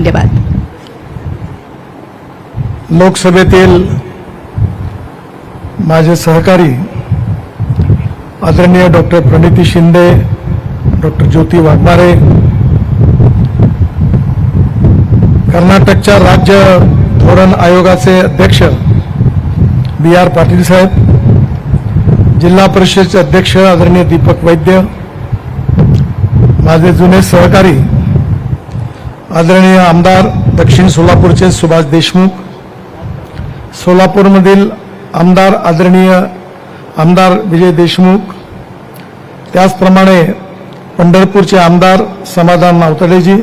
धन्यवाद. लोकसभेतील माझे सहकारी आदरणीय डॉक्टर प्रणिती शिंदे, डॉक्टर ज्योती वाघमारे, कर्नाटकच्या राज्य धोरण आयोगाचे अध्यक्ष बी.आर. पाटील साहेब, जिल्हा परिषदेचे अध्यक्ष आदरणीय दीपक वैद्य, माझे जुने सहकारी आदरणीय आमदार दक्षिण सोलापूरचे सुभाष देशमुख, सोलापूरमधील आमदार आदरणीय आमदार विजय देशमुख, त्याचप्रमाणे पंढरपूरचे आमदार समाधान नावतडेजी.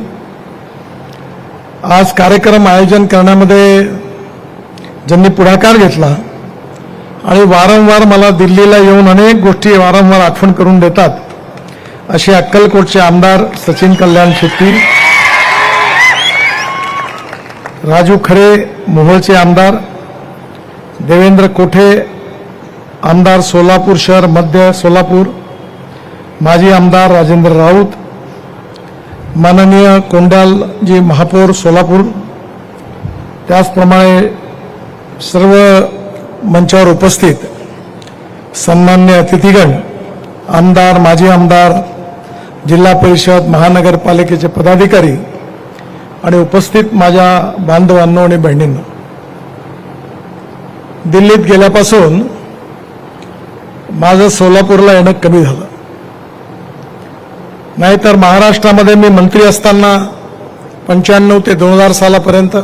आज कार्यक्रम आयोजन करण्यामध्ये ज्यांनी पुढाकार घेतला आणि वारंवार मला दिल्लीला येऊन अनेक गोष्टी वारंवार आठवण करून देतात असे अक्कलकोटचे आमदार सचिन कल्याण शेट्टी, राजू खरे मोहोळचे आमदार, देवेंद्र कोठे आमदार सोलापूर शहर मध्य सोलापूर, माजी आमदार राजेंद्र राऊत, माननीय कोंडालजी महापौर सोलापूर, त्याचप्रमाणे सर्व मंचावर उपस्थित सन्मान्य अतिथीगण, आमदार, माजी आमदार, जिल्हा परिषद महानगरपालिकेचे पदाधिकारी आणि उपस्थित माझ्या बांधवांनो आणि बहिणींनो, दिल्लीत गेल्यापासून माझं सोलापूरला येणं कमी झालं. नाहीतर महाराष्ट्रामध्ये मी मंत्री असताना 95 ते 2000 सालापर्यंत,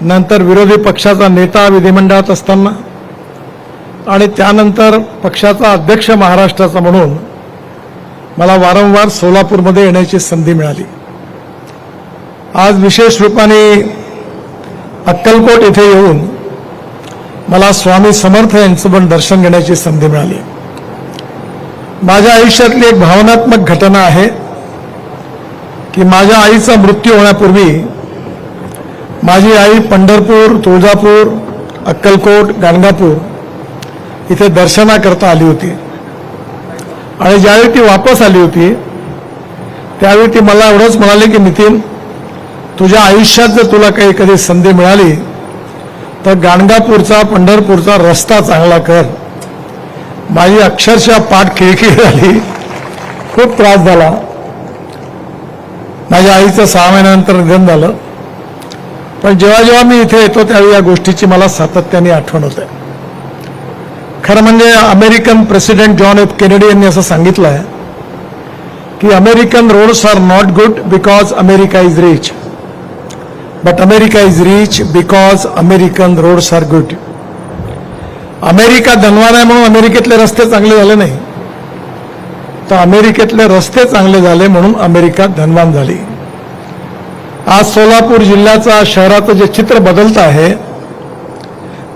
नंतर विरोधी पक्षाचा नेता विधिमंडळात असताना आणि त्यानंतर पक्षाचा अध्यक्ष महाराष्ट्राचा म्हणून मला वारंवार सोलापूरमध्ये येण्याची संधी मिळाली. आज विशेष रूपाने अक्कलकोट येथे येऊन मला स्वामी समर्थ यांचं पण दर्शन घेण्याची संधी मिळाली. माझ्या आयुष्यातली एक भावनात्मक घटना आहे की माझ्या आईचा मृत्यू होण्यापूर्वी माझी आई पंढरपूर, तुळजापूर, अक्कलकोट, गाणगापूर इथे दर्शनाकरता आली होती आणि ज्यावेळी ती वापस आली होती त्यावेळी ती मला एवढंच म्हणाली की नितीन, तुझ्या आयुष्यात जर तुला काही कधी संधी मिळाली तर गाणगापूरचा, पंढरपूरचा रस्ता चांगला कर. माझी अक्षरशः पाठ खिळखिळ झाली, खूप त्रास झाला. माझ्या आईचं 6 महिन्यानंतर निधन झालं, पण जेव्हा जेव्हा मी इथे येतो त्यावेळी या गोष्टीची मला सातत्याने आठवण होते. खरं म्हणजे American president John F Kennedy यांनी असं सांगितलं आहे की American roads are not good because America is rich, but America is rich because American roads are good. America धनवान आहे म्हणून अमेरिकेतले रस्ते चांगले झाले नाही, तर अमेरिकेतले रस्ते चांगले झाले म्हणून अमेरिका धनवान झाली. आज सोलापूर जिल्ह्याचा, शहराचं जे चित्र बदलत आहे,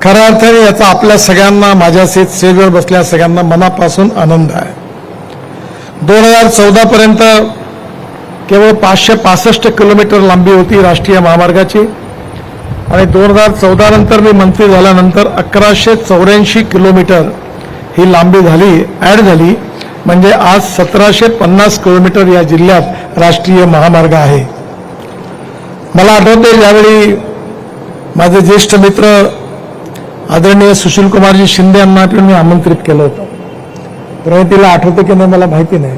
खऱ्या अर्थाने याचा आपल्या सगळ्यांना, माझ्या स्टेजवर बसल्या सगळ्यांना मनापासून आनंद आहे. 2014 पर्यंत केवळ 565 किलोमीटर लांबी होती राष्ट्रीय महामार्गाची आणि 2014 नंतर मी मंत्री झाल्यानंतर 1184 किलोमीटर ही लांबी झाली, ॲड झाली. म्हणजे आज 1750 किलोमीटर या जिल्ह्यात राष्ट्रीय महामार्ग आहे. मला आठवते ज्यावेळी माझे ज्येष्ठ मित्र आदरणीय सुशील कुमारजी शिंदे यांना मी आमंत्रित केलं होतं. प्रणितीला आठवते की नाही मला माहिती नाही.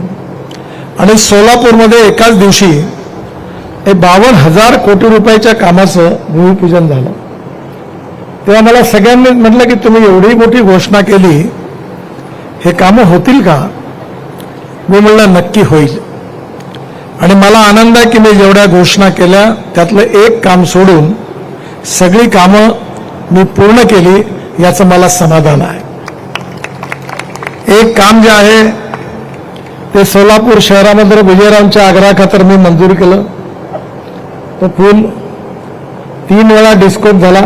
आणि सोलापूरमध्ये एकाच दिवशी 52,000 कोटी रुपयाच्या कामाचं भूमिपूजन झालं. तेव्हा मला सगळ्यांनी म्हटलं की तुम्ही एवढी मोठी घोषणा केली, हे कामं होतील का? मी म्हणलं नक्की होईल. आणि मला आनंद आहे की मी जेवढ्या घोषणा केल्या त्यातलं एक काम सोडून सगळी कामं मी पूर्ण केली, याचं मला समाधान आहे. एक काम जे आहे ते सोलापूर शहरामध्ये विजयरावांच्या आग्रहाखातर मी मंजूर केलं. तो पूल 3 वेळा डिस्कोट झाला.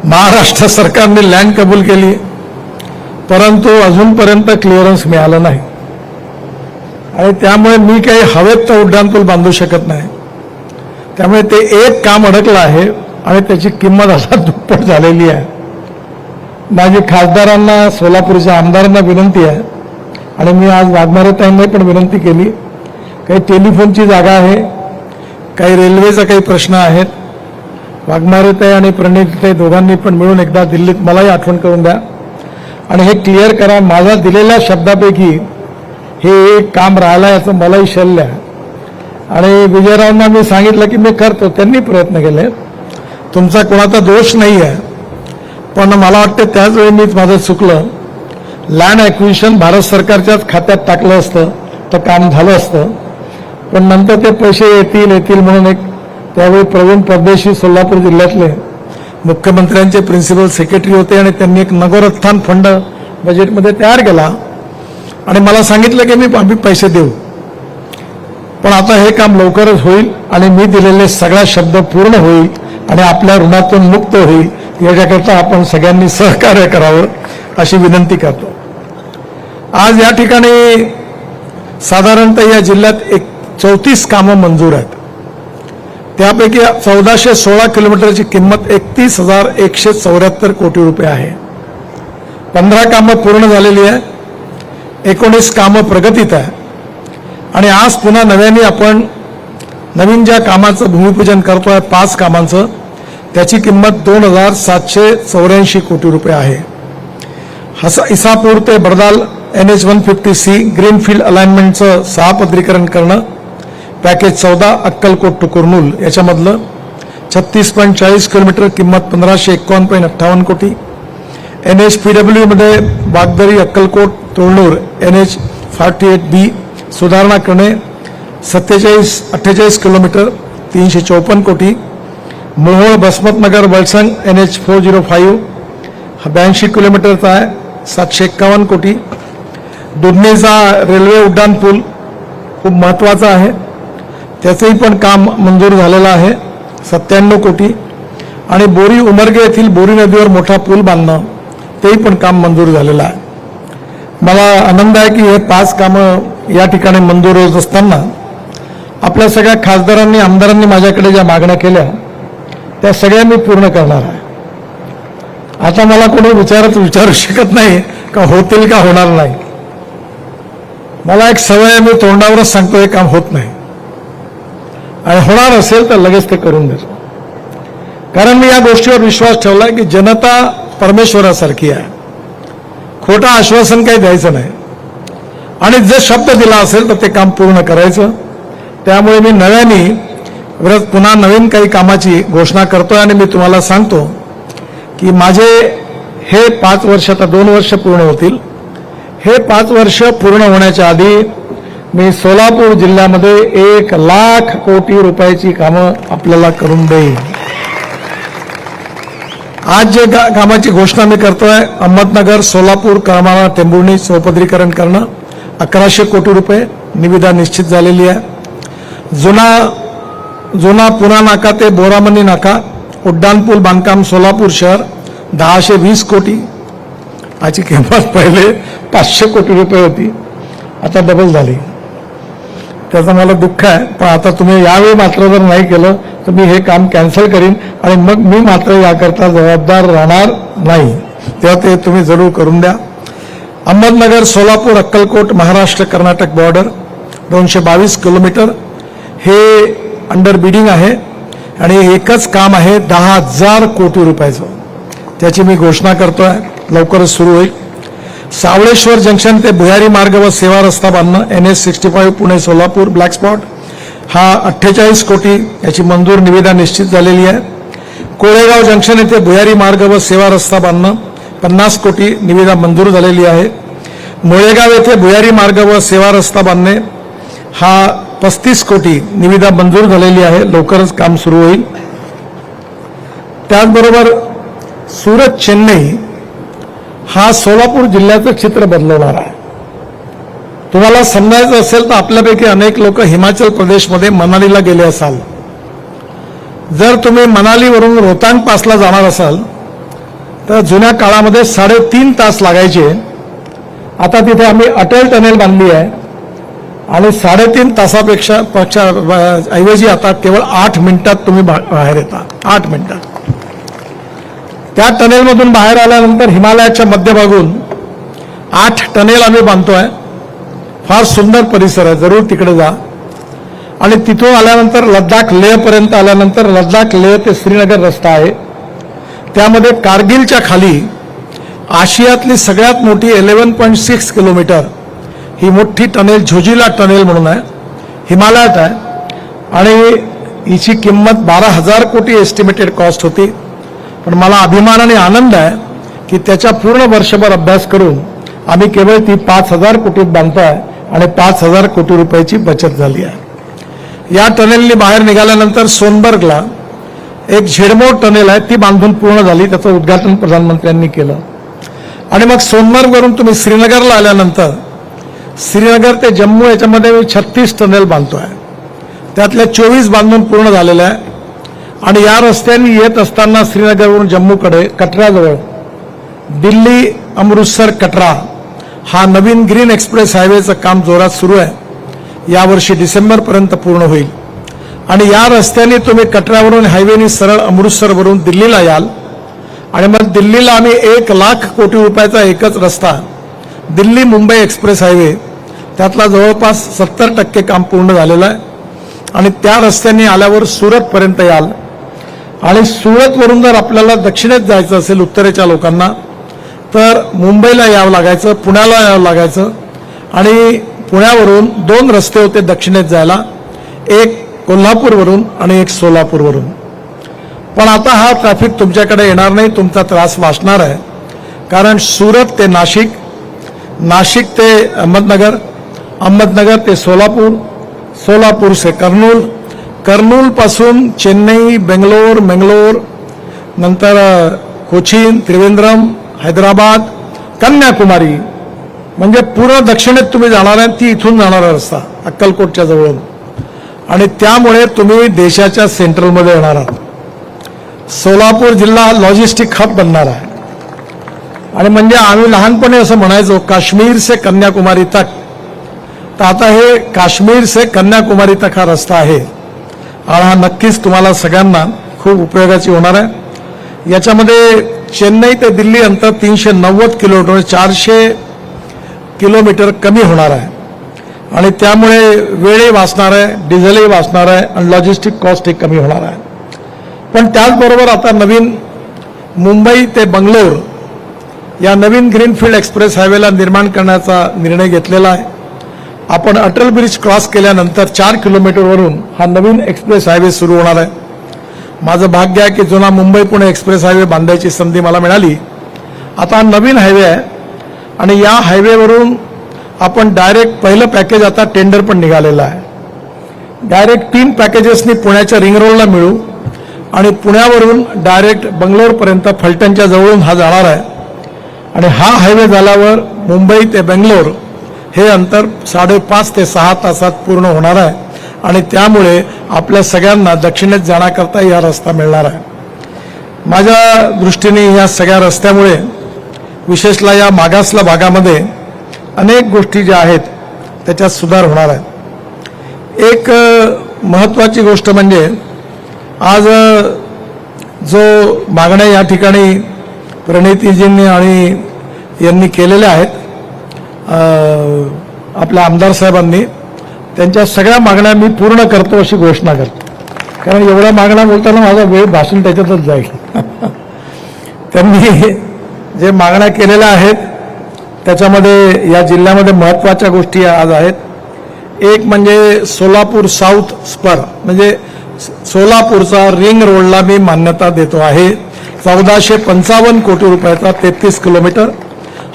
महाराष्ट्र सरकारने लँड कबूल केली, परंतु अजूनपर्यंत क्लिअरन्स मिळालं नाही आणि त्यामुळे मी काही हवेत तर उड्डाणपूल बांधू शकत नाही. त्यामुळे ते एक काम अडकलं आहे आणि त्याची किंमत आता दुप्पट झालेली आहे. माझी खासदारांना, सोलापूरच्या आमदारांना विनंती आहे आणि मी आज वाघमारे ताईंना पण विनंती केली, काही टेलिफोनची जागा आहे, काही रेल्वेचा काही प्रश्न आहेत. वाघमारेताई आणि प्रणितताई दोघांनी पण मिळून एकदा दिल्लीत मलाही आठवण करून द्या आणि हे क्लिअर करा. माझ्या दिलेल्या शब्दापैकी हे एक काम राहिलं याचं मलाही शल्य आहे. आणि विजयरावांना मी सांगितलं की मी करतो, त्यांनी प्रयत्न केले. तुमचा कोणाचा दोष नाही आहे, पण मला वाटतं त्याचवेळी मीच माझं चुकलं. लँड ॲक्विजिशन भारत सरकारच्याच खात्यात टाकलं असतं तर काम झालं असतं. पण नंतर ते पैसे येतील म्हणून एक त्यावेळी प्रवीण परदेशी सोलापूर जिल्ह्यातले मुख्यमंत्र्यांचे प्रिन्सिपल सेक्रेटरी होते आणि त्यांनी एक नगरोत्थान फंड बजेटमध्ये तयार केला आणि मला सांगितलं की आम्ही पैसे देऊ. पण आता हे काम लवकरच होईल आणि मी दिलेले सगळा शब्द पूर्ण होईल आणि आपल्या ऋणातून मुक्त होईल. याच्याकरता आपण सगळ्यांनी सहकार्य करावं अशी विनंती करतो. आज या ठिकाणी साधारणतः या जिल्ह्यात 34 कामं मंजूर आहेत. त्यापैकी 1416 किलोमीटरची किंमत 31,174 कोटी रुपये आहे. 15 कामं पूर्ण झालेली आहे, 19 कामं प्रगतीत आहे आणि आज पुन्हा नव्याने आपण नवीन ज्या कामाचं भूमिपूजन करतोय 5 कामांचं, त्याची किंमत 2,784 कोटी रुपये आहे. इसापूर ते बडदाल NH-150C ग्रीनफील्ड अलाइनमेंटचं 6 पदरीकरण करणं, पॅकेज 14 अक्कलकोट टू कुर्नूल याच्यामधलं 36.40 किलोमीटर किंमत 1,551.58 कोटी. NHPW मध्ये वागदरी अक्कलकोट तोरनूर NH-48B सुधारणा करणे 48 किलोमीटर 354 कोटी. मोहोळ बसमतनगर वळसंग NH-405 82 किलोमीटरचा आहे 751 कोटी. दुधनीचा रेल्वे उड्डाण पूल खूप महत्त्वाचा आहे, त्याचंही पण काम मंजूर झालेलं आहे 97 कोटी. आणि बोरी उमरगे येथील बोरी नदीवर मोठा पूल बांधणं तेही पण काम मंजूर झालेलं आहे. मला आनंद आहे की हे 5 कामं या ठिकाणी मंजूर होत असताना आपल्या सगळ्या खासदारांनी आमदारांनी माझ्याकडे ज्या मागण्या केल्या त्या सगळ्या मी पूर्ण करणार आहे. आता मला कोणी विचारू शकत नाही का होतील का होणार नाही. मला एक सवय आहे, मी तोंडावरच सांगतो हे काम होत नाही आणि होणार असेल तर लगेच ते करून देतो. कारण मी या गोष्टीवर विश्वास ठेवलाय की जनता परमेश्वरासारखी आहे. खोटं आश्वासन काही द्यायचं नाही आणि जे शब्द दिला असेल तर ते काम पूर्ण करायचं. त्यामुळे मी नव्याने पुन्हा नवीन काही कामाची घोषणा करतोय आणि मी तुम्हाला सांगतो की माझे हे 5 वर्ष, आता 2 वर्ष पूर्ण होतील. हे 5 वर्ष पूर्ण होण्याच्या आधी मी सोलापूर जिल्ह्यामध्ये 1,00,000 कोटी रुपयाची कामं आपल्याला करून देईन. आज जे कामाची घोषणा मी करतोय, अहमदनगर सोलापूर करमाळा टेंभुर्णी चौपदरीकरण करणं 1100 कोटी रुपये निविदा निश्चित झालेली आहे. जुना पुणा नाका ते बोरामणी नाका उड्डाणपूल बांधकाम सोलापूर शहर 1020 कोटी. याची किंमत पहिले 500 कोटी रुपये होती, आता डबल झाली. त्याचं मला दुःख आहे, पण आता तुम्ही यावेळी मात्र जर नाही केलं तर मी हे काम कॅन्सल करीन आणि मग मी मात्र याकरता जबाबदार राहणार नाही. तेव्हा ते तुम्ही जरूर करून द्या. अहमदनगर सोलापूर अक्कलकोट महाराष्ट्र कर्नाटक बॉर्डर 222 किलोमीटर हे अंडर बिडिंग आहे आणि एकच काम आहे 10,000 कोटी रुपयाचं. त्याची मी घोषणा करतोय, लवकरच सुरू होईल. सावळेश्वर जंक्शन ते भुयारी मार्ग व सेवा रस्ता बांधणं NH-65 Pune Solapur black spot हा 48 कोटी याची मंजूर निविदा निश्चित झालेली आहे. कोळेगाव जंक्शन येथे भुयारी मार्ग व सेवा रस्ता बांधणं 50 कोटी निविदा मंजूर झालेली आहे. मुळेगाव येथे भुयारी मार्ग व सेवा रस्ता बांधणे हा 35 कोटी निविदा मंजूर झालेली आहे, लवकरच काम सुरू होईल. त्याचबरोबर सुरत चेन्नई हा सोलापूर जिल्ह्याचं चित्र बदलवणार आहे. तुम्हाला समजायचं असेल तर आपल्यापैकी अनेक लोक हिमाचल प्रदेशमध्ये मनालीला गेले असाल. जर तुम्ही मनालीवरून रोहतांग पासला जाणार असाल तर जुन्या काळामध्ये 3.5 तास लागायचे. आता तिथे आम्ही अटल टनेल बांधली आहे आणि 3.5 तासापेक्षा ऐवजी आता केवळ 8 मिनिटात तुम्ही बाहेर येता. 8 मिनिटात. त्या टनेलमधून बाहेर आल्यानंतर हिमालयाच्या मध्यभागून 8 टनेल आम्ही बांधतोय. फार सुंदर परिसर आहे, जरूर तिकडे जा. आणि तिथून आल्यानंतर लडाख लेहपर्यंत आल्यानंतर लडाख लेह ते श्रीनगर रस्ता आहे. त्यामध्ये कारगिलच्या खाली आशियातली सगळ्यात मोठी 11.6 किलोमीटर ही मोठी टनेल झोजिला टनेल म्हणून आहे, हिमालयात आहे. आणि हिची किंमत 12,000 कोटी एस्टिमेटेड कॉस्ट होती. पण मला अभिमान आणि आनंद आहे की त्याच्या पूर्ण वर्षभर अभ्यास करून आम्ही केवळ ती 5,000 कोटीत बांधतोय आणि 5,000 कोटी रुपयाची बचत झाली आहे. या टनेलनी बाहेर निघाल्यानंतर सोनबर्गला एक झेडमोड टनेल आहे, ती बांधून पूर्ण झाली. त्याचं उद्घाटन प्रधानमंत्र्यांनी केलं. आणि मग सोनबर्गवरून तुम्ही श्रीनगरला आल्यानंतर श्रीनगर ते जम्मू याच्यामध्ये मी 36 टनेल बांधतोय. त्यातल्या 24 बांधून पूर्ण झालेल्या आहे. आणि या रस्त्याने येत असताना श्रीनगरवरून जम्मूकडे कटराजवळ दिल्ली अमृतसर कटरा हा नवीन ग्रीन एक्सप्रेस हायवेचं काम जोरात सुरू आहे. यावर्षी डिसेंबरपर्यंत पूर्ण होईल. आणि या रस्त्याने तुम्ही कटरावरून हायवेने सरळ अमृतसरवरून दिल्लीला याल. आणि मग दिल्लीला आम्ही 1,00,000 कोटी रुपयाचा एकच रस्ता दिल्ली मुंबई एक्सप्रेस हायवे, त्यातला जवळपास 70% काम पूर्ण झालेलं आहे. आणि त्या रस्त्याने आल्यावर सुरतपर्यंत याल. आणि सुरतवरून जर आपल्याला दक्षिणेत जायचं असेल उत्तरेच्या लोकांना तर मुंबईला यावं लागायचं, पुण्याला यावं लागायचं. आणि पुण्यावरून 2 रस्ते होते दक्षिणेत जायला, एक कोल्हापूरवरून आणि एक सोलापूरवरून. पण आता हा ट्रॅफिक तुमच्याकडे येणार नाही, तुमचा त्रास वाचणार आहे. कारण सुरत ते नाशिक, नाशिक ते अहमदनगर, अहमदनगर ते सोलापूर, सोलापूर से कर्नूल, कर्नूल पासून चेन्नई, बेंगलोर, मंगलोर, नंतर कोचीन, त्रिवेंद्रम, हैदराबाद, कन्याकुमारी, म्हणजे पूर्ण दक्षिणेत तुम्ही जाणार आहे. ती इथून जाणारा रस्ता अक्कलकोटच्या जवळून. आणि त्यामुळे तुम्ही देशाच्या सेंट्रलमध्ये येणार आहात. सोलापूर जिल्हा लॉजिस्टिक हब बनणार आहे. आणि म्हणजे आम्ही लहानपणी असं म्हणायचो काश्मीर से कन्याकुमारी तक, तर आता हे काश्मीर से कन्याकुमारी तक हा रस्ता आहे. आणि हा नक्कीच तुम्हाला सगळ्यांना खूप उपयोगाची होणार आहे. याच्यामध्ये चेन्नई ते दिल्ली अंतर 390 किलोमीटर, 400 किलोमीटर कमी होणार आहे. आणि त्यामुळे वेळही वाचणार आहे, डिझेलही वाचणार आहे आणि लॉजिस्टिक कॉस्टही कमी होणार आहे. पण त्याचबरोबर आता नवीन मुंबई ते बंगलोर या नवीन ग्रीनफील्ड एक्सप्रेस हायवेला निर्माण करण्याचा निर्णय घेतलेला आहे. आपण अटल ब्रिज क्रॉस केल्यानंतर 4 किलोमीटरवरून हा नवीन एक्सप्रेस हायवे सुरू होणार आहे. माझं भाग्य आहे की जुना मुंबई पुणे एक्सप्रेस हायवे बांधायची संधी मला मिळाली. आता हा नवीन हायवे आहे आणि या हायवेवरून आपण डायरेक्ट पहिलं पॅकेज आता टेंडर पण निघालेलं आहे. डायरेक्ट 3 पॅकेजेसनी पुण्याच्या रिंग रोडला मिळू आणि पुण्यावरून डायरेक्ट बंगलोरपर्यंत फलटणच्या जवळून हा जाणार आहे. आणि हा हायवे झाल्यावर मुंबई ते बेंगलोर हे अंतर 5.5 ते 6 तासात पूर्ण होणार आहे. आणि त्यामुळे आपल्या सगळ्यांना दक्षिणेत जाण्याकरता हा रस्ता मिळणार आहे. माझ्या दृष्टीने या सगळ्या रस्त्यामुळे विशेषतः या मागासला भागामध्ये अनेक गोष्टी ज्या आहेत त्याच्यात सुधार होणार आहे. एक महत्त्वाची गोष्ट म्हणजे आज जो मागण्या या ठिकाणी प्रणितीजींनी आणि यांनी केलेल्या आहेत आपल्या आमदार साहेबांनी, त्यांच्या सगळ्या मागण्या मी पूर्ण करतो अशी घोषणा करतो. कारण एवढ्या मागण्या बोलताना माझा वेळ भाषण त्याच्यातच जाईल. त्यांनी जे मागण्या केलेल्या आहेत त्याच्यामध्ये या जिल्ह्यामध्ये महत्त्वाच्या गोष्टी आज आहेत. एक म्हणजे सोलापूर साऊथ स्पर, म्हणजे सोलापूरचा रिंग रोडला मी मान्यता देतो आहे. 1455 कोटी रुपयाचा 33 किलोमीटर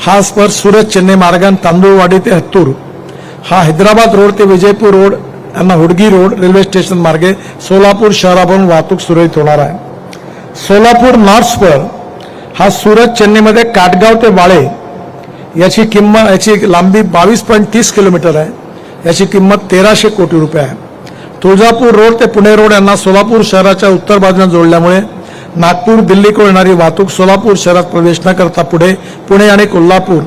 हा स्पर सुरत चेन्नई मार्गाने तांदूळवाडी ते हत्तूर, हा हैदराबाद रोड ते विजयपूर रोड यांना हुडगी रोड रेल्वे स्टेशन मार्गे सोलापूर शहरावरून वाहतूक सुरळीत होणार आहे. सोलापूर नॉर्थ स्पर हा सुरत चेन्नईमध्ये काटगाव ते वाळे याची लांबी 22.30 किलोमीटर आहे. याची किंमत 1300 कोटी रुपये आहे. तुळजापूर रोड ते पुणे रोड यांना सोलापूर शहराच्या उत्तर बाजूने जोडल्यामुळे नागपूर दिल्लीकडे येणारी वाहतूक सोलापूर शहरात प्रवेश न करता पुणे आणि कोल्हापूर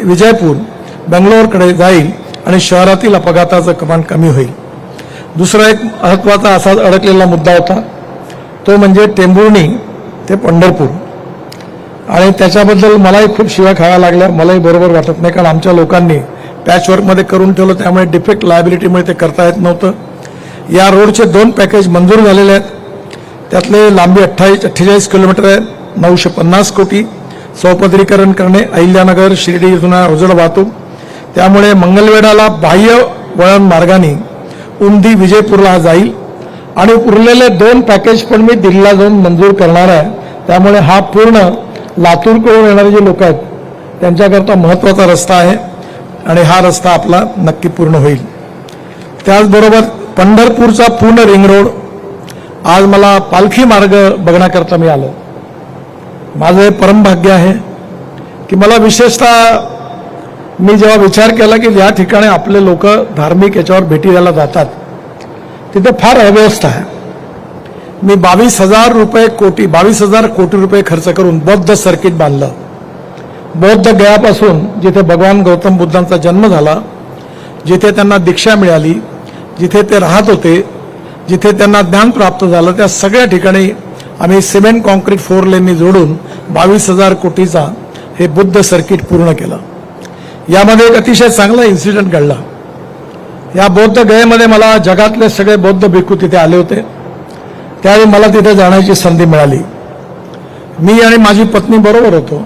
विजयपूर बेंगलोरकडे जाईल आणि शहरातील अपघाताचं प्रमाण कमी होईल. दुसरा एक महत्त्वाचा असाच अडकलेला मुद्दा होता तो म्हणजे टेंभुर्णी ते पंढरपूर. आणि त्याच्याबद्दल मलाही खूप शिव्या खाव्या लागल्या. मलाही बरोबर वाटत नाही, कारण आमच्या लोकांनी पॅचवर्कमध्ये करून ठेवलं, त्यामुळे डिफेक्ट लायबिलिटीमुळे ते करता येत नव्हतं. या रोडचे 2 पॅकेज मंजूर झालेले आहेत. त्यातले लांबी 48 किलोमीटर आहे, 950 कोटी. चौपदरीकरण करणे, अहिल्यानगर शिर्डी इथून अवजड वाहतूक, त्यामुळे मंगलवेढाला बाह्य वळण मार्गाने उमदी विजयपूरला जाईल. आणि उरलेले 2 पॅकेज पण मी दिल्लीला जाऊन मंजूर करणार आहे. त्यामुळे हा पूर्ण लातूरकडून येणारे जे लोक आहेत त्यांच्याकरता महत्त्वाचा रस्ता आहे आणि हा रस्ता आपला नक्की पूर्ण होईल. त्याचबरोबर पंढरपूरचा पूर्ण रिंग रोड, आज मला पालखी मार्ग बघण्याकरता मी आलो. माझं हे परमभाग्य आहे की मला विशेषतः मी जेव्हा विचार केला की या ठिकाणी आपले लोक धार्मिक याच्यावर भेटी द्यायला जातात तिथे फार अव्यवस्था आहे. मी 22,000 कोटी रुपये खर्च करून बौद्ध सर्किट बांधलं. बौद्ध गयापासून जिथे भगवान गौतम बुद्धांचा जन्म झाला, जिथे त्यांना दीक्षा मिळाली, जिथे ते राहत होते, जिथे त्यांना ज्ञान प्राप्त झालं, त्या सगळ्या ठिकाणी आम्ही सिमेंट कॉन्क्रीट 4 लेननी जोडून 22,000 कोटीचा हे बुद्ध सर्किट पूर्ण केलं. यामध्ये एक अतिशय चांगला इन्सिडेंट घडला. या बौद्ध गयेमध्ये मला जगातले सगळे बौद्ध भिक्खू तिथे आले होते. त्यावेळी मला तिथे जाण्याची संधी मिळाली. मी आणि माझी पत्नी बरोबर होतो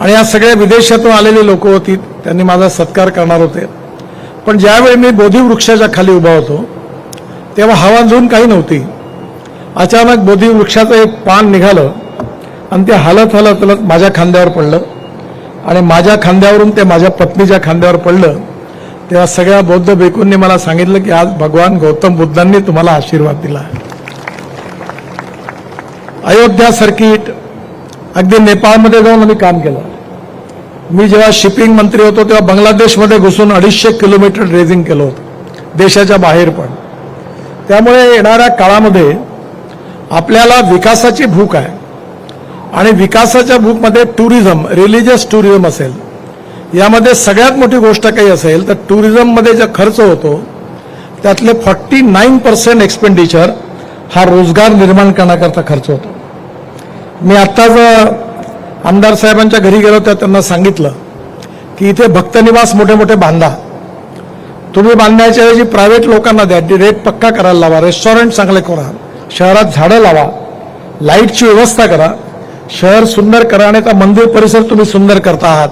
आणि या सगळ्या विदेशातून आलेली लोक होती, त्यांनी माझा सत्कार करणार होते. पण ज्यावेळी मी बोधी वृक्षाच्या खाली उभा होतो तेव्हा हवा अजून काही नव्हती. अचानक बोधी वृक्षाचं एक पान निघालं आणि ते हलत हलत हलत माझ्या खांद्यावर पडलं आणि माझ्या खांद्यावरून ते माझ्या पत्नीच्या खांद्यावर पडलं. तेव्हा सगळ्या बौद्ध भिक्खूंनी मला सांगितलं की आज भगवान गौतम बुद्धांनी तुम्हाला आशीर्वाद दिला. अयोध्या सर्किट, अगदी नेपाळमध्ये जाऊन आम्ही काम केलं. मी जेव्हा शिपिंग मंत्री होतो तेव्हा बांगलादेशमध्ये घुसून 250 किलोमीटर ड्रेजिंग केलं होतं, देशाच्या बाहेर पण. त्यामुळे येणाऱ्या काळामध्ये आपल्याला विकासाची भूक आहे आणि विकासाच्या भूकमध्ये टुरिझम, रिलिजियस टुरिझम असेल, यामध्ये सगळ्यात मोठी गोष्ट काही असेल तर टुरिझममध्ये जो खर्च होतो त्यातले 49% एक्सपेंडिचर हा रोजगार निर्माण करण्याकरता खर्च होतो. मी आत्ताच आमदार साहेबांच्या घरी गेलो तर त्यांना सांगितलं की इथे भक्तनिवास मोठे मोठे बांधा, तुम्ही बांधण्याच्या ऐवजी प्रायव्हेट लोकांना द्या, रेट पक्का करायला लावा, रेस्टॉरंट चांगले करा, शहरात झाडं लावा, लाईटची व्यवस्था करा, शहर सुंदर करा आणि त्या मंदिर परिसर तुम्ही सुंदर करता आहात.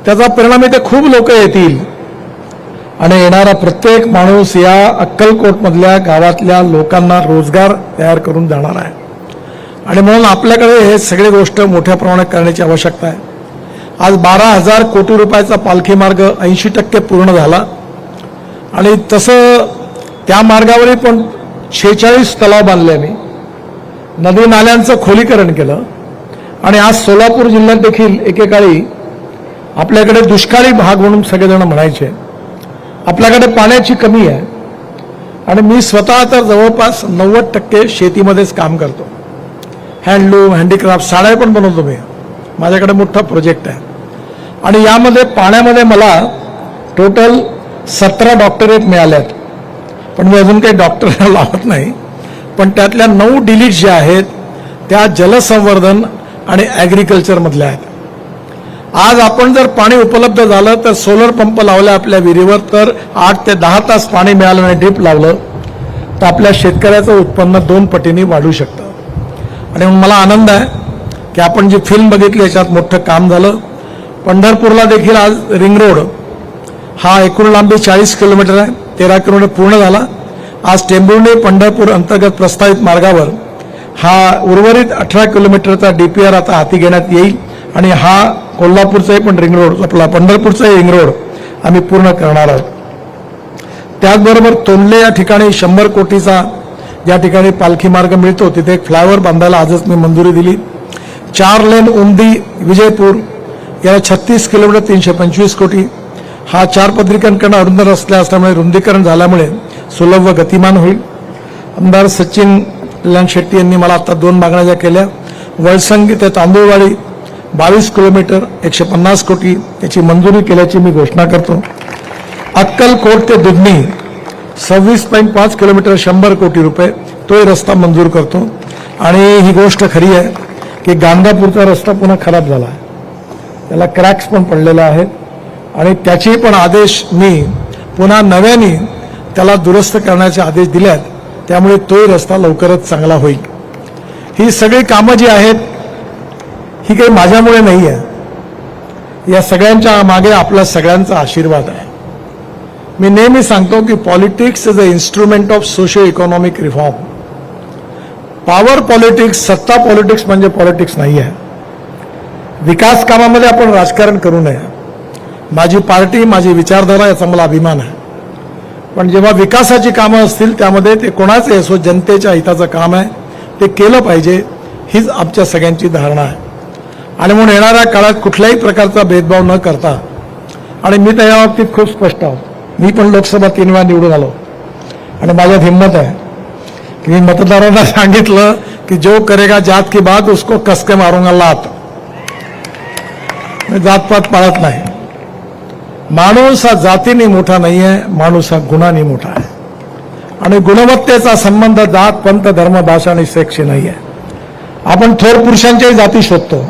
त्याचा परिणाम इथे खूप लोक येतील आणि येणारा प्रत्येक माणूस या अक्कलकोटमधल्या गावातल्या लोकांना रोजगार तयार करून जाणार आहे. आणि म्हणून आपल्याकडे हे सगळे गोष्ट मोठ्या प्रमाणात करण्याची आवश्यकता आहे. आज 12,000 कोटी रुपयाचा पालखी मार्ग 80% पूर्ण झाला आणि तसं त्या मार्गावरही पण 46 तलाव बांधले. मी नदी नाल्यांचं खोलीकरण केलं आणि आज सोलापूर जिल्ह्यात देखील एकेकाळी आपल्याकडे दुष्काळी भाग म्हणून सगळेजण म्हणायचे. आपल्याकडे पाण्याची कमी आहे आणि मी स्वतः तर जवळपास 90% शेतीमध्येच काम करतो. हँडलूम, हँडीक्राफ्ट, साड्या पण बनवतो मी. माझ्याकडे मोठा प्रोजेक्ट आहे आणि यामध्ये पाण्यामध्ये मला टोटल 17 डॉक्टरेट मिळाल्यात. पण मी अजून काही डॉक्टर लावत नाही. पण त्यातल्या 9 डिलीट ज्या आहेत त्या जलसंवर्धन आणि ॲग्रिकल्चरमधल्या आहेत. आज आपण जर पाणी उपलब्ध झालं तर सोलर पंप लावला आपल्या विहिरीवर तर 8 ते 10 तास पाणी मिळालं आणि ड्रीप लावलं तर आपल्या शेतकऱ्याचं उत्पन्न 2 पटीने वाढू शकतं. आणि मला आनंद आहे की आपण जी फिल्म बघितली याच्यात मोठं काम झालं. पंढरपूरला देखील आज रिंग रोड हा एकूण लांबी 40 किलोमीटर आहे, 13 किलोमीटर पूर्ण झाला. आज टेंभुर्णी पंढरपूर अंतर्गत प्रस्तावित मार्गावर हा उर्वरित 18 किलोमीटरचा DPR आता हाती घेण्यात येईल आणि हा कोल्हापूरचाही पण रिंग रोड, आपला पंढरपूरचाही रिंग रोड आम्ही पूर्ण करणार आहोत. त्याचबरोबर तोंडले या ठिकाणी 100 कोटीचा ज्या ठिकाणी पालखी मार्ग मिळतो तिथे एक फ्लायओव्हर बांधायला आजच मी मंजुरी दिली. 4 लेन उमदी विजयपूर याला 36 किलोमीटर 325 कोटी. हा 4 पदरीकरण करणं अरुंद रस्ते असल्यामुळे रुंदीकरण झाल्यामुळे सुलभ व गतिमान होईल. आमदार सचिन कल्याण शेट्टी यांनी मला आता 2 मागण्या ज्या केल्या, वळसंगी ते तांदूळवाडी 22 किलोमीटर 150 कोटी याची मंजुरी केल्याची मी घोषणा करतो. अक्कलकोट ते दुधनी 26.5 किलोमीटर 100 कोटी रुपये तोही रस्ता मंजूर करतो. आणि ही गोष्ट खरी आहे की गाणगापूरचा रस्ता पुन्हा खराब झाला आहे, त्याला क्रॅक्स पण पडलेले आहेत आणि त्याचे पण आदेश मी पुन्हा नव्याने त्याला दुरुस्त करण्याचे आदेश दिले आहेत. त्यामुळे तोही रस्ता लवकरच चांगला होईल. ही सगळी कामं जी आहेत ही काही माझ्यामुळे नाही आहे. या सगळ्यांच्या मागे आपला सगळ्यांचा आशीर्वाद आहे. मी नेहमी सांगतो की politics is a instrument of socio economic reform. Power politics, सत्ता पॉलिटिक्स म्हणजे पॉलिटिक्स नाही आहे. विकास कामामध्ये आपण राजकारण करू नये. माझी पार्टी, माझी विचारधारा याचा मला अभिमान आहे. पण जेव्हा विकासाची कामं असतील त्यामध्ये ते कोणाचे असो, जनतेच्या हिताचं काम आहे, ते केलं पाहिजे, हीच आमच्या सगळ्यांची धारणा आहे. आणि म्हणून येणाऱ्या काळात कुठल्याही प्रकारचा भेदभाव न करता, आणि मी त्या बाबतीत खूप स्पष्ट आहोत. मी पण लोकसभा 3 वेळा निवडून आलो आणि माझ्यात हिंमत आहे की मी मतदारांना सांगितलं की जो करेगा जात की बात उसको कसके मारूंगा लात. मी जातपात पाळत नाही. माणूस हा जातीने मोठा नाही आहे, माणूस हा गुणाने मोठा आहे. आणि गुणवत्तेचा संबंध जात, पंथ, धर्म, भाषा आणि सेक्सशी नाही आहे. आपण थोर पुरुषांच्याही जाती शोधतो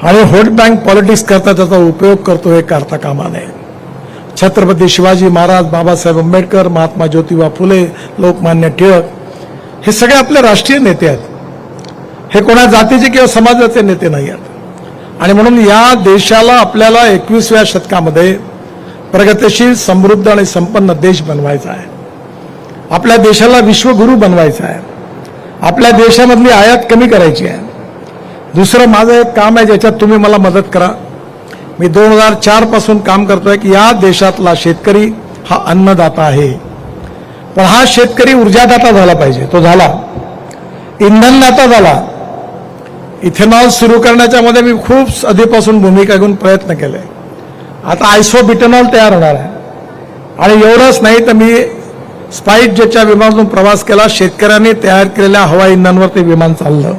आणि व्होट बँक पॉलिटिक्स करता त्याचा उपयोग करतो, हे करता कामा नये. छत्रपती शिवाजी महाराज, बाबासाहेब आंबेडकर, महात्मा ज्योतिबा फुले, लोकमान्य टिळक हे सगळे आपले राष्ट्रीय नेते आहेत. हे कोणा जातीचे किंवा समाजाचे नेते नाही आहेत. आणि म्हणून या देशाला आपल्याला 21व्या शतकामध्ये प्रगतिशील, समृद्ध आणि संपन्न देश बनवायचा आहे. आपल्या देशाला विश्वगुरू बनवायचा आहे. आपल्या देशामधली आयात कमी करायची आहे. दुसरं माझं एक काम आहे ज्याच्यात तुम्ही मला मदत करा. मी 2004 पासून काम करतोय की या देशातला शेतकरी हा अन्नदाता आहे. पण हा शेतकरी ऊर्जादाता झाला पाहिजे. तो झाला. इंधनदाता झाला. इथेनॉल सुरू करण्याच्या मध्ये मी खूप आधीपासून भूमिका घेऊन प्रयत्न केले. आता आयसोब्युटेनॉल तयार होणार आहे. आणि एवढंच नाही तर मी स्पाइस जेटच्या विमानातून प्रवास केला. शेतकऱ्यांनी तयार केलेल्या हवाई इंधनावर ते विमान चाललं.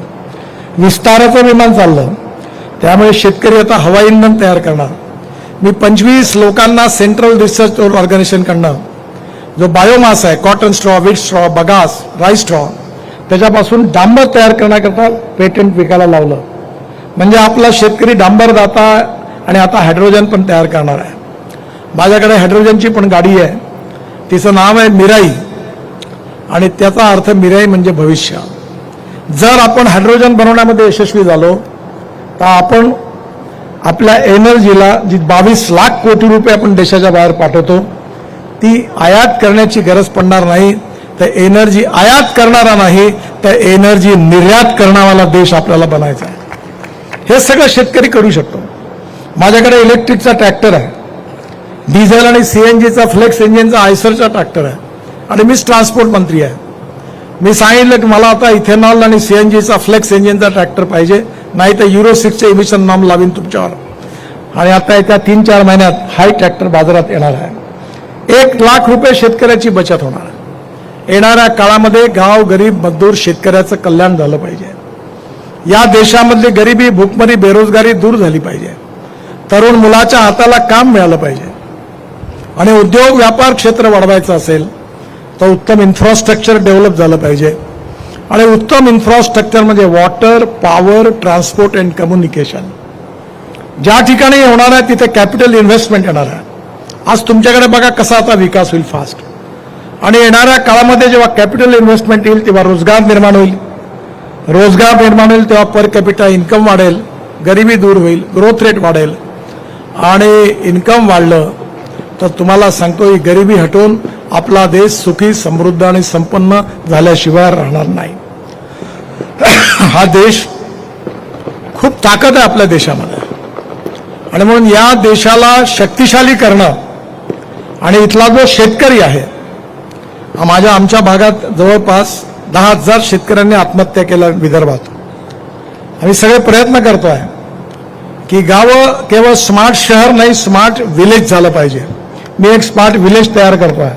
विस्ताराचं विमान चाललं. त्यामुळे शेतकरी आता हवाई इंधन तयार करणार. मी 25 लोकांना सेंट्रल रिसर्च ऑर्गनायझेशनकडनं जो बायोमास आहे, cotton straw, wheat straw, bagasse, rice straw, त्याच्यापासून डांबर तयार करण्याकरता पेटंट विकायला लावलं. म्हणजे आपला शेतकरी डांबरदाता आणि आता हायड्रोजन पण तयार करणार आहे. माझ्याकडे हायड्रोजनची पण गाडी आहे. तिचं नाव आहे मिराई आणि त्याचा अर्थ मिराई म्हणजे भविष्य. जर आपण हायड्रोजन बनवण्यामध्ये यशस्वी झालो तर आपण आपल्या एनर्जीला जी 22 लाख कोटी रुपये आपण देशाच्या बाहेर पाठवतो ती आयात करण्याची गरज पडणार नाही. तर एनर्जी आयात करणारा नाही तर एनर्जी निर्यात करणारा देश आपल्याला बनायचा आहे. हे सगळं शेतकरी करू शकतो. माझ्याकडे इलेक्ट्रिकचा ट्रॅक्टर आहे. डिझेल आणि सीएनजीचा फ्लेक्स इंजिनचा आयसरचा ट्रॅक्टर आहे. आणि मीच ट्रान्सपोर्ट मंत्री आहे. मी सांगितलं की मला आता इथेनॉल आणि सीएनजीचा फ्लेक्स इंजिनचा ट्रॅक्टर पाहिजे, नाही तर युरो 6चे इमिशन नॉर्म लावीन तुमच्यावर. आणि आता येत्या 3-4 महिन्यात हाय ट्रॅक्टर बाजारात येणार आहे. 1 लाख रुपये शेतकऱ्याची बचत होणार आहे. येणाऱ्या काळामध्ये गाव, गरीब, मजदूर, शेतकऱ्याचं कल्याण झालं पाहिजे. या देशामधली गरिबी, भूकमरी, बेरोजगारी दूर झाली पाहिजे. तरुण मुलाच्या हाताला काम मिळालं पाहिजे. आणि उद्योग व्यापार क्षेत्र वाढवायचं असेल तर उत्तम इन्फ्रास्ट्रक्चर डेव्हलप झालं पाहिजे. आणि उत्तम इन्फ्रास्ट्रक्चर म्हणजे water, power, transport and communication. ज्या ठिकाणी होणार आहे तिथे कॅपिटल इन्व्हेस्टमेंट येणार आहे. आज तुमच्याकडे बघा कसा आता विकास होईल फास्ट. आणि येणाऱ्या काळामध्ये जेव्हा कॅपिटल इन्व्हेस्टमेंट येईल तेव्हा रोजगार निर्माण होईल. रोजगार निर्माण होईल तेव्हा पर कॅपिटा इन्कम वाढेल, गरिबी दूर होईल, ग्रोथ रेट वाढेल. आणि इन्कम वाढलं तर तुम्हाला सांगतो ही गरिबी हटवून आपला देश सुखी, समृद्ध आणि संपन्न झाल्याशिवाय राहणार नाही. हा देश खूप ताकद आहे आपल्या देशामध्ये. आणि म्हणून या देशाला शक्तिशाली करणं आणि इथला जो शेतकरी आहे, आमच्या भागात जवळपास 10,000 शेतकऱ्यांनी आत्महत्या केल्या विदर्भात. आम्ही सगळे प्रयत्न करतोय की गावं केवळ स्मार्ट शहर नाही, स्मार्ट विलेज झालं पाहिजे. मी एक स्मार्ट विलेज तयार करतोय.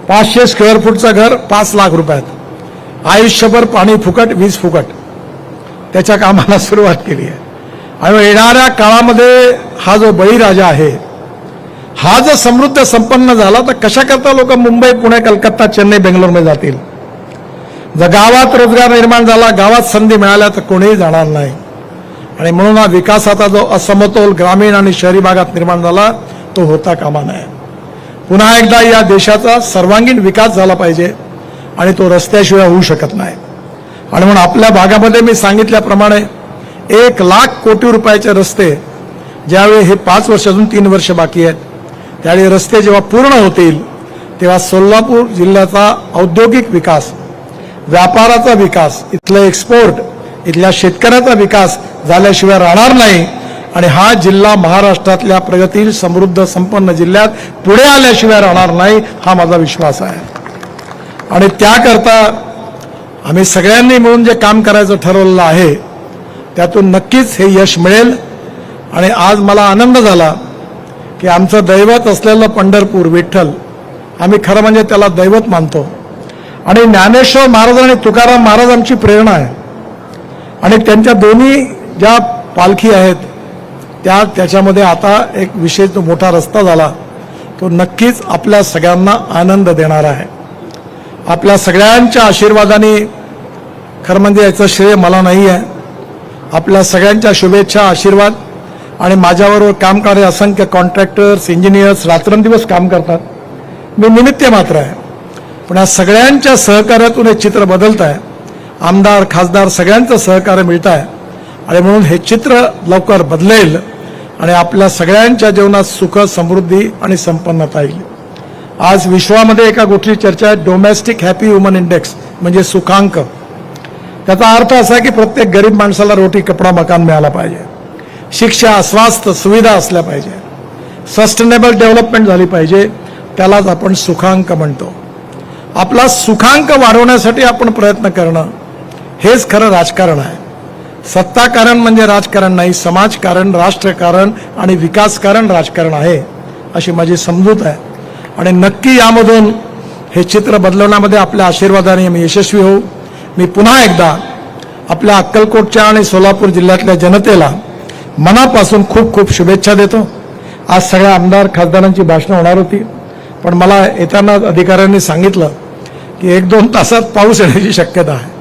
500 स्क्वेअर फूटचं घर 5 लाख रुपयात. आयुष्यभर पाणी फुकट, वीज फुकट. त्याच्या कामाला सुरुवात केली आहे. आणि येणाऱ्या काळामध्ये हा जो बळीराजा आहे, हा जर समृद्ध संपन्न झाला तर कशा करता लोक मुंबई, पुणे, कलकत्ता, चेन्नई, बेंगलोरमध्ये जातील. जर गावात रोजगार निर्माण झाला, गावात संधी मिळाल्या तर कोणीही जाणार नाही. आणि म्हणून हा विकासाचा जो असमतोल ग्रामीण आणि शहरी भागात निर्माण झाला तो होता कामा नये. पुन्हा एकदा या देशाचा सर्वांगीण विकास झाला पाहिजे आणि तो रस्त्याशिवाय होऊ शकत नाही. आणि म्हणून आपल्या भागामध्ये मी सांगितल्याप्रमाणे 1,00,000 कोटी रुपयाचे रस्ते ज्यावेळी हे 5 वर्ष अजून 3 वर्ष बाकी आहेत त्यावेळी रस्ते जेव्हा पूर्ण होतील तेव्हा सोलापूर जिल्ह्याचा औद्योगिक विकास, व्यापाराचा विकास, इथलं एक्सपोर्ट, इथल्या शेतकऱ्याचा विकास झाल्याशिवाय राहणार नाही आणि हा जिल्हा महाराष्ट्रातल्या प्रगतील समृद्ध संपन्न जिल्ह्यात पुढे आल्याशिवाय राहणार नाही हा माझा विश्वास आहे. आणि त्याकरता आम्ही सगळ्यांनी मिळून जे काम करायचं ठरवलेलं आहे त्यातून नक्कीच हे यश मिळेल. आणि आज मला आनंद झाला की आमचं दैवत असलेलं पंढरपूर विठ्ठल, आम्ही खरं म्हणजे त्याला दैवत मानतो आणि ज्ञानेश्वर महाराज आणि तुकाराम महाराज आमची प्रेरणा आहे. आणि त्यांच्या दोन्ही ज्या पालखी आहेत त्याच्यामध्ये आता एक विशेष जो मोठा रस्ता झाला तो नक्कीच आपल्या सगळ्यांना आनंद देणारा आहे. आपल्या सगळ्यांच्या आशीर्वादाने, खरं म्हणजे याचं श्रेय मला नाही आहे, आपल्या सगळ्यांच्या शुभेच्छा, आशीर्वाद आणि माझ्याबरोबर काम करणारे असंख्य कॉन्ट्रॅक्टर्स, इंजिनियर्स रात्रंदिवस काम करतात. मी निमित्त मात्र आहे, पण या सगळ्यांच्या सहकार्यातून हे चित्र बदलत आहे. आमदार, खासदार सगळ्यांचं सहकार्य मिळत आहे आणि म्हणून हे चित्र लवकर बदलेल आणि आपल्या सगळ्यांच्या जीवनात सुख, समृद्धी आणि संपन्नता येईल. आज विश्वामध्ये एका गोष्टी चर्चा आहे, डोमेस्टिक हॅपी ह्युमन इंडेक्स म्हणजे सुखांक. त्याचा अर्थ असा आहे की प्रत्येक गरीब माणसाला रोटी, कपडा, मकान मिळाला पाहिजे, शिक्षा, स्वास्थ्य सुविधा असल्या पाहिजे, सस्टेनेबल डेव्हलपमेंट झाली पाहिजे, त्यालाच आपण सुखांक म्हणतो. आपला सुखांक वाढवण्यासाठी आपण प्रयत्न करणं हेच खरं राजकारण आहे. सत्ताकारण म्हणजे राजकारण नाही, समाजकारण, राष्ट्रकारण आणि विकासकारण राजकारण आहे अशी माझी समजूत आहे. आणि नक्की यामधून हे चित्र बदलवण्यामध्ये आपल्या आशीर्वादाने मी यशस्वी होऊ. मी पुन्हा एकदा आपल्या अक्कलकोटच्या आणि सोलापूर जिल्ह्यातल्या जनतेला मनापासून खूप खूप शुभेच्छा देतो. आज सगळ्या आमदार, खासदारांची भाषणं होणार होती, पण मला येताना अधिकाऱ्यांनी सांगितलं की 1-2 तासात पाऊस येण्याची शक्यता आहे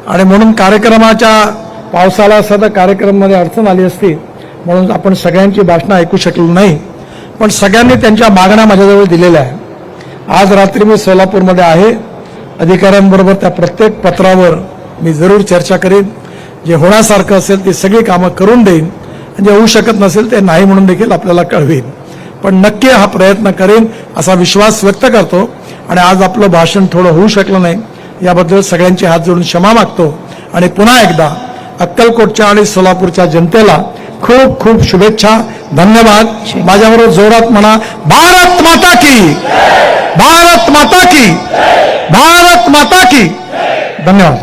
आणि म्हणून कार्यक्रमाच्या पावसाला सध्या कार्यक्रमामध्ये अडचण आली असती म्हणून आपण सगळ्यांची भाषणं ऐकू शकलो नाही. पण सगळ्यांनी त्यांच्या मागण्या माझ्याजवळ दिलेल्या आहे. आज रात्री मी सोलापूरमध्ये आहे, अधिकाऱ्यांबरोबर त्या प्रत्येक पत्रावर मी जरूर चर्चा करीन. जे होण्यासारखं असेल ती सगळी कामं करून देईन, जे होऊ शकत नसेल ते नाही म्हणून देखील आपल्याला कळवीन. पण नक्की हा प्रयत्न करेन असा विश्वास व्यक्त करतो. आणि आज आपलं भाषण थोडं होऊ शकलं नाही याबद्दल सगळ्यांचे हात जोडून क्षमा मागतो. आणि पुन्हा एकदा अक्कलकोटच्या आणि सोलापूरच्या जनतेला खूप खूप शुभेच्छा, धन्यवाद. माझ्याबरोबर जोरात म्हणा, भारत माता की, भारत माता की, भारत माता की. धन्यवाद.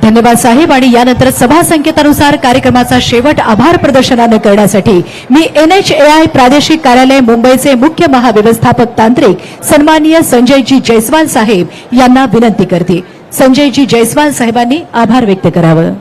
धन्यवाद साहेब. आणि यानंतर सभा संकेतानुसार कार्यक्रमाचा शेवट आभार प्रदर्शनाने करण्यासाठी मी NHAI प्रादेशिक कार्यालय मुंबईचे मुख्य महाव्यवस्थापक तांत्रिक सन्माननीय संजयजी जयस्वाल साहेब यांना विनंती करते. संजयजी जयस्वाल साहेबांनी आभार व्यक्त करावं.